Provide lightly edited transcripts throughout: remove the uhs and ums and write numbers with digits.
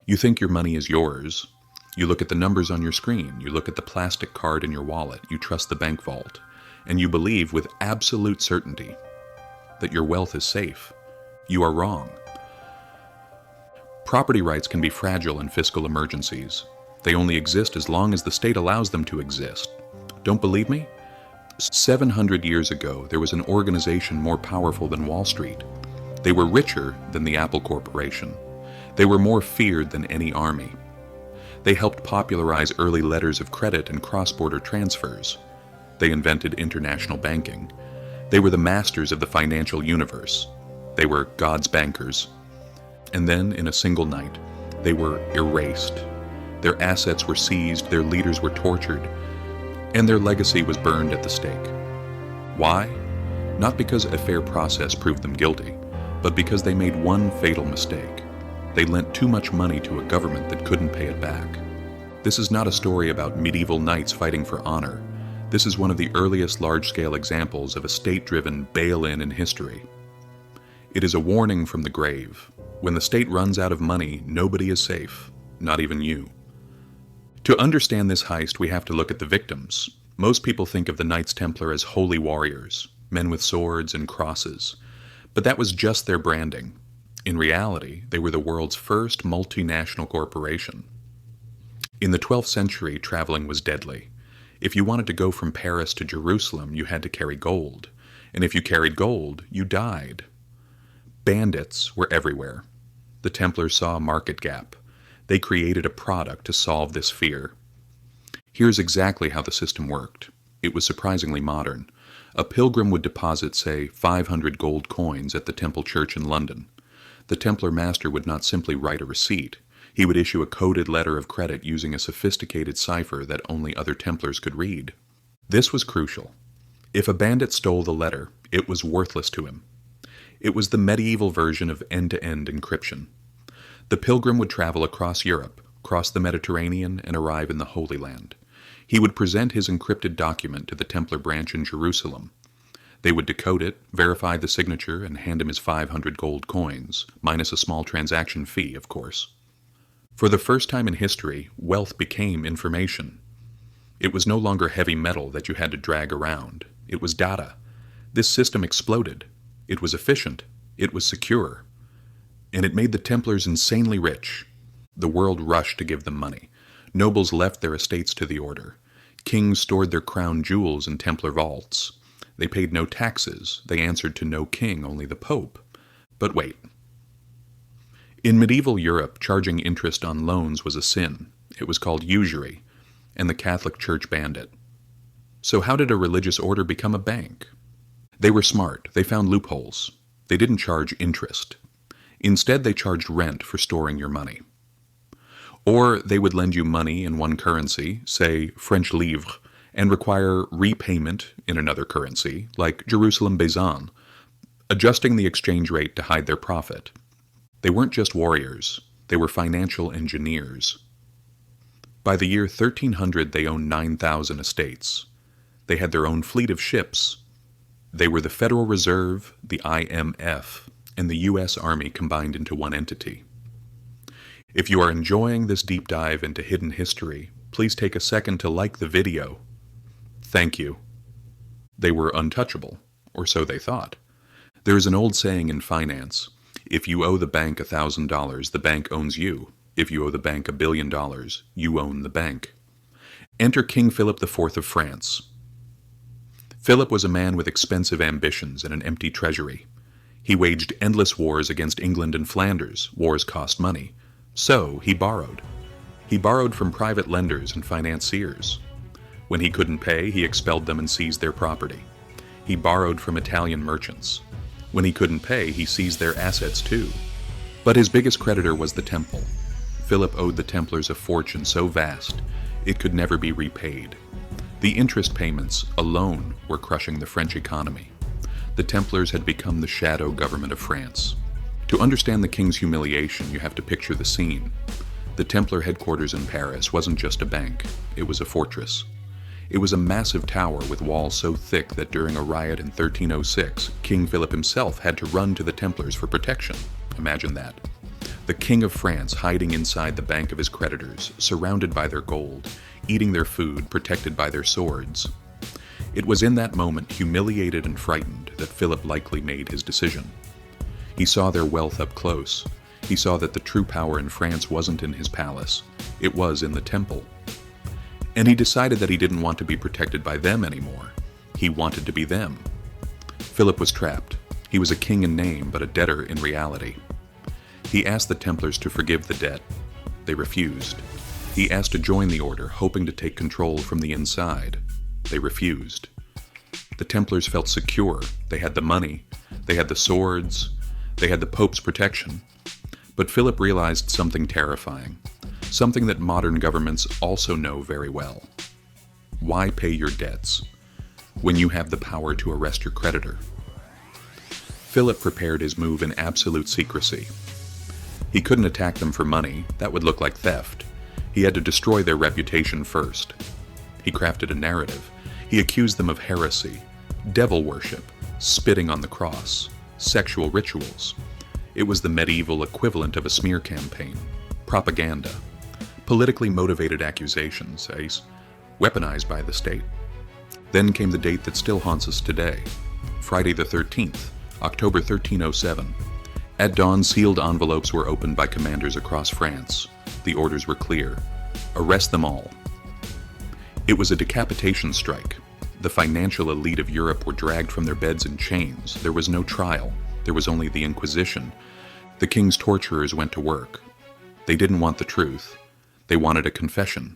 You think your money is yours. You look at the numbers on your screen, you look at the plastic card in your wallet, you trust the bank vault, and you believe with absolute certainty that your wealth is safe. You are wrong. Property rights can be fragile in fiscal emergencies. They only exist as long as the state allows them to exist. Don't believe me? 700 years ago, there was an organization more powerful than Wall Street. They were richer than the Apple Corporation. They were more feared than any army. They helped popularize early letters of credit and cross-border transfers. They invented international banking. They were the masters of the financial universe. They were God's bankers. And then, in a single night, they were erased. Their assets were seized, their leaders were tortured, and their legacy was burned at the stake. Why? Not because a fair process proved them guilty, but because they made one fatal mistake. They lent too much money to a government that couldn't pay it back. This is not a story about medieval knights fighting for honor. This is one of the earliest large-scale examples of a state-driven bail-in in history. It is a warning from the grave. When the state runs out of money, nobody is safe, not even you. To understand this heist, we have to look at the victims. Most people think of the Knights Templar as holy warriors, men with swords and crosses. But that was just their branding. In reality, they were the world's first multinational corporation. In the 12th century, traveling was deadly. If you wanted to go from Paris to Jerusalem, you had to carry gold. And if you carried gold, you died. Bandits were everywhere. The Templars saw a market gap. They created a product to solve this fear. Here's exactly how the system worked. It was surprisingly modern. A pilgrim would deposit, say, 500 gold coins at the Temple Church in London. The Templar master would not simply write a receipt. He would issue a coded letter of credit using a sophisticated cipher that only other Templars could read. This was crucial. If a bandit stole the letter, it was worthless to him. It was the medieval version of end-to-end encryption. The pilgrim would travel across Europe, cross the Mediterranean, and arrive in the Holy Land. He would present his encrypted document to the Templar branch in Jerusalem. They would decode it, verify the signature, and hand him his 500 gold coins, minus a small transaction fee, of course. For the first time in history, wealth became information. It was no longer heavy metal that you had to drag around. It was data. This system exploded. It was efficient. It was secure. And it made the Templars insanely rich. The world rushed to give them money. Nobles left their estates to the order. Kings stored their crown jewels in Templar vaults. They paid no taxes. They answered to no king, only the Pope. But wait. In medieval Europe, charging interest on loans was a sin. It was called usury, and the Catholic Church banned it. So how did a religious order become a bank? They were smart. They found loopholes. They didn't charge interest. Instead, they charged rent for storing your money. Or they would lend you money in one currency, say French livre, and require repayment in another currency, like Jerusalem Bezan, adjusting the exchange rate to hide their profit. They weren't just warriors. They were financial engineers. By the year 1300, they owned 9,000 estates. They had their own fleet of ships. They were the Federal Reserve, the IMF, and the U.S. Army combined into one entity. If you are enjoying this deep dive into hidden history, please take a second to like the video. Thank you. They were untouchable, or so they thought. There is an old saying in finance, if you owe the bank $1,000, the bank owns you. If you owe the bank $1 billion, you own the bank. Enter King Philip IV of France. Philip was a man with expensive ambitions and an empty treasury. He waged endless wars against England and Flanders. Wars cost money. So he borrowed. He borrowed from private lenders and financiers. When he couldn't pay, he expelled them and seized their property. He borrowed from Italian merchants. When he couldn't pay, he seized their assets too. But his biggest creditor was the Temple. Philip owed the Templars a fortune so vast, it could never be repaid. The interest payments alone were crushing the French economy. The Templars had become the shadow government of France. To understand the king's humiliation, you have to picture the scene. The Templar headquarters in Paris wasn't just a bank, it was a fortress. It was a massive tower with walls so thick that during a riot in 1306, King Philip himself had to run to the Templars for protection. Imagine that. The King of France hiding inside the bank of his creditors, surrounded by their gold, eating their food, protected by their swords. It was in that moment, humiliated and frightened, that Philip likely made his decision. He saw their wealth up close. He saw that the true power in France wasn't in his palace. It was in the temple. And he decided that he didn't want to be protected by them anymore. He wanted to be them. Philip was trapped. He was a king in name, but a debtor in reality. He asked the Templars to forgive the debt. They refused. He asked to join the order, hoping to take control from the inside. They refused. The Templars felt secure. They had the money. They had the swords. They had the Pope's protection. But Philip realized something terrifying, something that modern governments also know very well. Why pay your debts when you have the power to arrest your creditor? Philip prepared his move in absolute secrecy. He couldn't attack them for money. That would look like theft. He had to destroy their reputation first. He crafted a narrative. He accused them of heresy, devil worship, spitting on the cross, sexual rituals. It was the medieval equivalent of a smear campaign, propaganda, politically motivated accusations, weaponized by the state. Then came the date that still haunts us today, Friday the 13th, October 1307. At dawn, sealed envelopes were opened by commanders across France. The orders were clear. Arrest them all. It was a decapitation strike. The financial elite of Europe were dragged from their beds in chains. There was no trial. There was only the Inquisition. The king's torturers went to work. They didn't want the truth. They wanted a confession.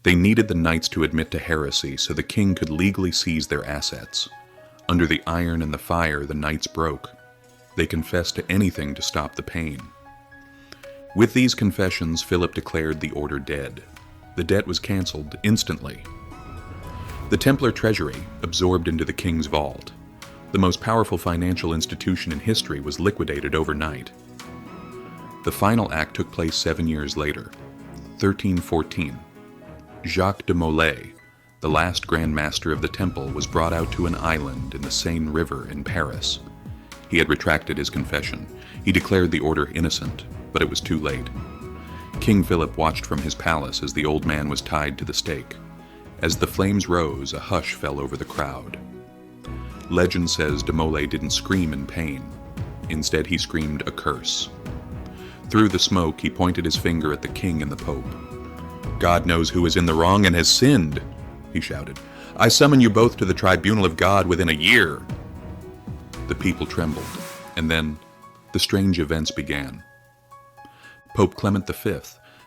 They needed the knights to admit to heresy so the king could legally seize their assets. Under the iron and the fire, the knights broke. They confessed to anything to stop the pain. With these confessions, Philip declared the order dead. The debt was cancelled instantly. The Templar treasury absorbed into the king's vault. The most powerful financial institution in history was liquidated overnight. The final act took place 7 years later, 1314. Jacques de Molay, the last Grand Master of the Temple, was brought out to an island in the Seine River in Paris. He had retracted his confession. He declared the order innocent, but it was too late. King Philip watched from his palace as the old man was tied to the stake. As the flames rose, a hush fell over the crowd. Legend says de Molay didn't scream in pain. Instead, he screamed a curse. Through the smoke, he pointed his finger at the king and the Pope. "God knows who is in the wrong and has sinned," he shouted. "I summon you both to the tribunal of God within a year." The people trembled, and then the strange events began. Pope Clement V,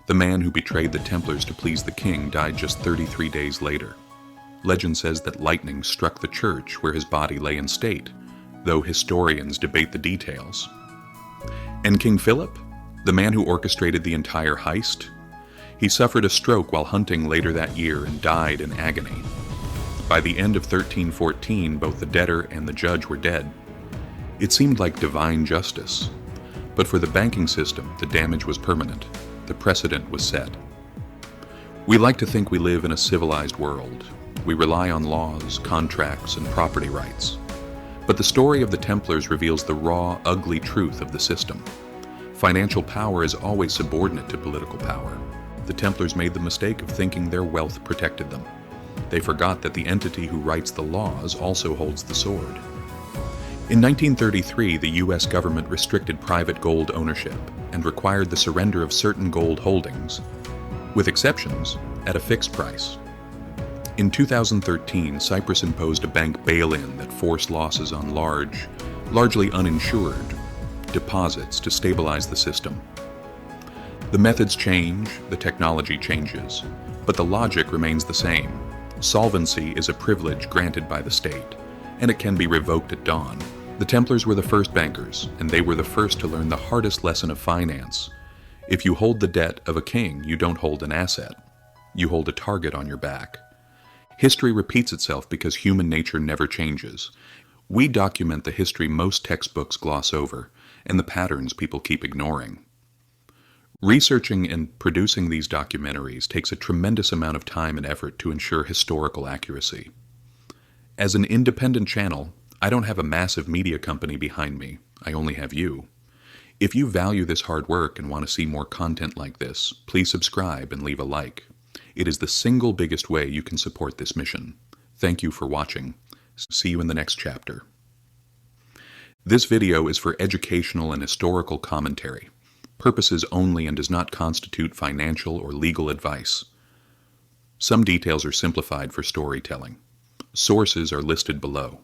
the man who betrayed the Templars to please the king, died just 33 days later. Legend says that lightning struck the church where his body lay in state, though historians debate the details. And King Philip, the man who orchestrated the entire heist, he suffered a stroke while hunting later that year and died in agony. By the end of 1314, both the debtor and the judge were dead. It seemed like divine justice. But for the banking system, the damage was permanent. The precedent was set. We like to think we live in a civilized world. We rely on laws, contracts, and property rights. But the story of the Templars reveals the raw, ugly truth of the system. Financial power is always subordinate to political power. The Templars made the mistake of thinking their wealth protected them. They forgot that the entity who writes the laws also holds the sword. In 1933, the U.S. government restricted private gold ownership and required the surrender of certain gold holdings, with exceptions, at a fixed price. In 2013, Cyprus imposed a bank bail-in that forced losses on largely uninsured deposits to stabilize the system. The methods change, the technology changes, but the logic remains the same. Solvency is a privilege granted by the state, and it can be revoked at dawn. The Templars were the first bankers, and they were the first to learn the hardest lesson of finance. If you hold the debt of a king, you don't hold an asset. You hold a target on your back. History repeats itself because human nature never changes. We document the history most textbooks gloss over, and the patterns people keep ignoring. Researching and producing these documentaries takes a tremendous amount of time and effort to ensure historical accuracy. As an independent channel, I don't have a massive media company behind me. I only have you. If you value this hard work and want to see more content like this, please subscribe and leave a like. It is the single biggest way you can support this mission. Thank you for watching. See you in the next chapter. This video is for educational and historical commentary, purposes only, and does not constitute financial or legal advice. Some details are simplified for storytelling. Sources are listed below.